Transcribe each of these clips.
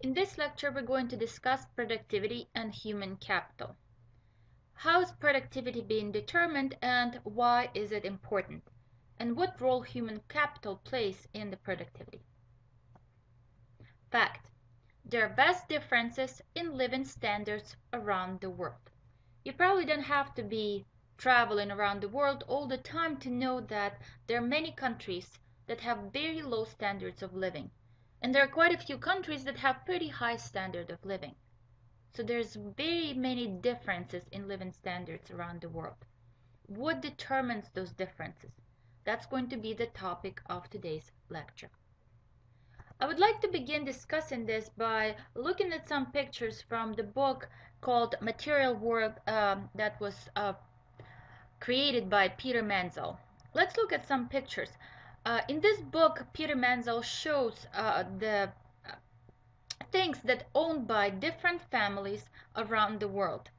In this lecture, we're going to discuss productivity and human capital. How is productivity being determined and why is it important? And what role human capital plays in the productivity? Fact: there are vast differences in living standards around the world. You probably don't have to be traveling around the world all the time to know that there are many countries that have very low standards of living. And there are quite a few countries that have pretty high standard of living. So there's very many differences in living standards around the world. What determines those differences? That's going to be the topic of today's lecture. I would like to begin discussing this by looking at some pictures from the book called Material World that was created by Peter Menzel. Let's look at some pictures. In this book, Peter Menzel shows the things that are owned by different families around the world.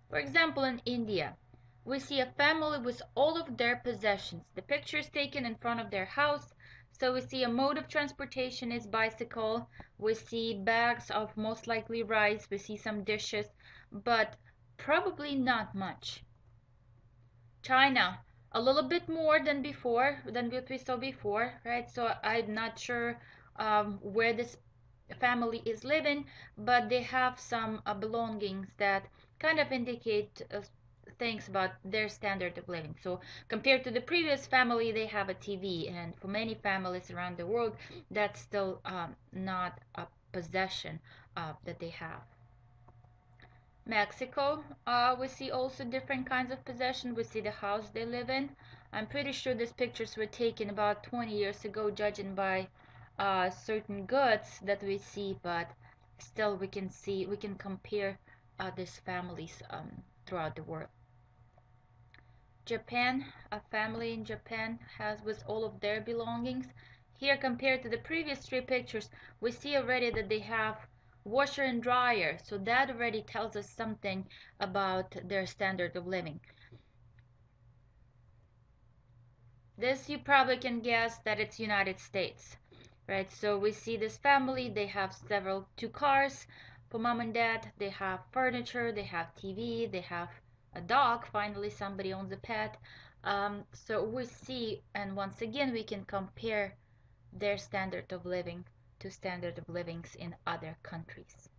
For example, in India, we see a family with all of their possessions. The picture is taken in front of their house. So we see a mode of transportation is bicycle. We see bags of most likely rice. We see some dishes, but probably not much. China, a little bit more than before, than what we saw before, right? So I'm not sure where this family is living, but they have some belongings that kind of indicate things about their standard of living. So compared to the previous family, they have a TV, and for many families around the world, that's still not a possession that they have. Mexico, we see also different kinds of possession. We see the house they live in. I'm pretty sure these pictures were taken about 20 years ago, judging by certain goods that we see, but still we can compare these families throughout the world. Japan, a family in Japan has with all of their belongings. Here, compared to the previous three pictures, we see already that they have washer and dryer, so that already tells us something about their standard of living. This you probably can guess that it's United States, right? So we see this family, they have two cars for mom and dad, they have furniture, they have TV, they have a dog, finally somebody owns a pet. So we see, and once again we can compare their standard of living to standard of livings in other countries.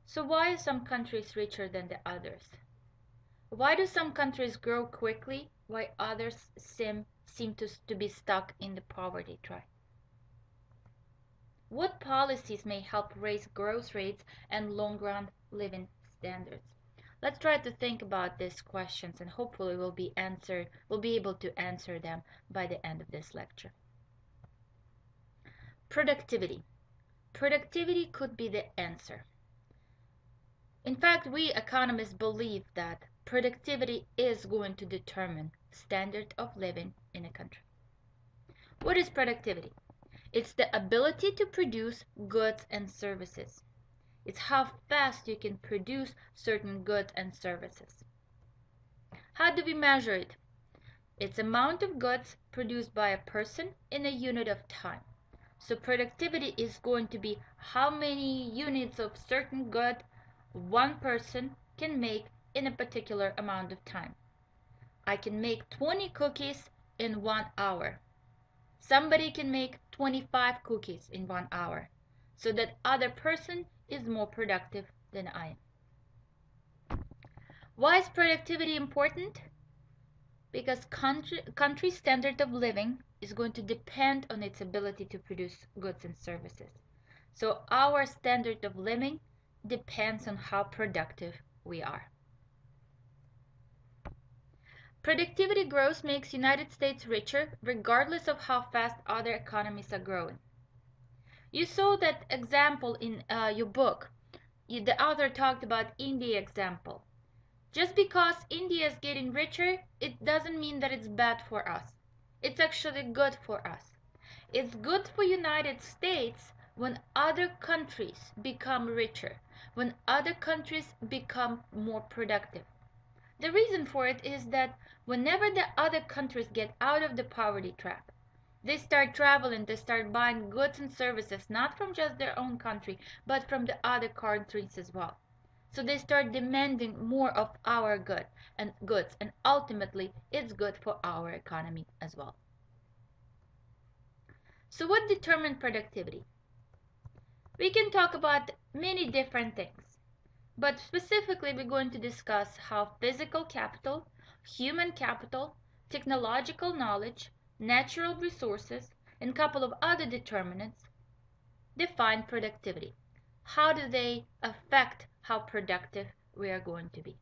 So why are some countries richer than the others? Why do some countries grow quickly while others seem to be stuck in the poverty trap? What policies may help raise growth rates and long-run living standards? Let's try to think about these questions, and hopefully we'll be able to answer them by the end of this lecture. Productivity. Productivity could be the answer. In fact, we economists believe that productivity is going to determine standard of living in a country. What is productivity? It's the ability to produce goods and services. It's how fast you can produce certain goods and services. How do we measure it? It's amount of goods produced by a person in a unit of time. So productivity is going to be how many units of certain good one person can make in a particular amount of time. I can make 20 cookies in 1 hour. Somebody can make 25 cookies in 1 hour. So that other person is more productive than I am. Why is productivity important? Because country standard of living is going to depend on its ability to produce goods and services. So our standard of living depends on how productive we are. Productivity growth makes United States richer regardless of how fast other economies are growing. You saw that example in your book. The author talked about India example. Just because India is getting richer, it doesn't mean that it's bad for us. It's actually good for us. It's good for United States when other countries become richer, when other countries become more productive. The reason for it is that whenever the other countries get out of the poverty trap, they start traveling, they start buying goods and services not from just their own country, but from the other countries as well. So they start demanding more of our goods, and ultimately it's good for our economy as well. So what determines productivity? We can talk about many different things, but specifically we're going to discuss how physical capital, human capital, technological knowledge, natural resources, and a couple of other determinants define productivity. How do they affect how productive we are going to be?